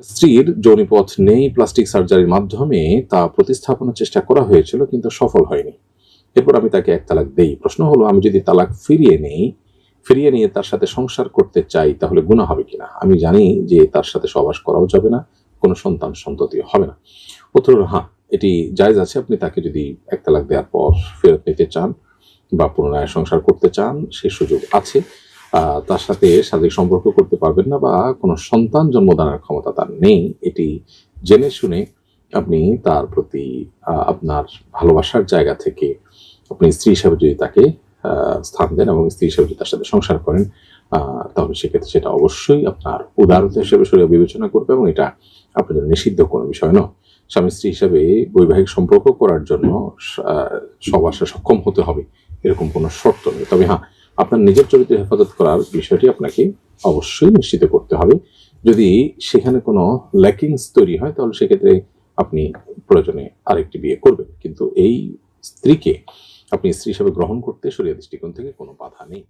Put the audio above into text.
স্ত্রীর যোনিপথ নেই, প্লাস্টিক সার্জারির মাধ্যমে তা প্রতিস্থাপনের চেষ্টা করা হয়েছিল, কিন্তু সফল হয়নি। এরপর আমি তাকে এক তালাক দেই। প্রশ্ন হলো, আমি যদি তালাক ফিরিয়ে নিয়ে তার সাথে সংসার করতে চাই, তাহলে গুনাহ হবে কিনা? আমি জানি যে তার সাথে সহবাস করাও যাবে না, কোনো সন্তান সন্ততি হবে না। উত্তর হলো হ্যাঁ, এটি জায়েজ আছে। আপনি তাকে যদি এক তালাক দেওয়ার পর ফেরত নিতে চান বা পুনরায় সংসার করতে চান, সে সুযোগ আছে। তার সাথে শারীরিক সম্পর্ক করতে পারবেন না বা কোনো সন্তান জন্মদানের ক্ষমতা তার নেই, এটি জেনে শুনে আপনি তার প্রতি আপনার ভালোবাসার জায়গা থেকে আপনি স্ত্রী হিসাবে যদি তাকে স্থান দেন এবং স্ত্রী হিসাবে যদি তার সাথে সংসার করেন, তাহলে সেক্ষেত্রে সেটা অবশ্যই আপনার উদারতা হিসেবে শরীয়ত বিবেচনা করবে এবং এটা আপনার জন্য নিষিদ্ধ কোনো বিষয় নয়। স্বামী স্ত্রী হিসাবে বৈবাহিক সম্পর্ক করার জন্য সহবাসে সক্ষম হতে হবে এরকম কোনো শর্ত নেই। তবে হ্যাঁ, আপনার নিজের চরিত্র হেফাজত করার বিষয়টি আপনাকে অবশ্যই নিশ্চিত করতে হবে। যদি সেখানে কোনো ল্যাকিংস তৈরি হয়, তাহলে সেক্ষেত্রে আপনি প্রয়োজনে আরেকটি বিয়ে করবেন, কিন্তু এই স্ত্রীকে আপনি স্ত্রী হিসেবে গ্রহণ করতে শরীয়ত দৃষ্টিকোণ থেকে কোনো বাধা নেই।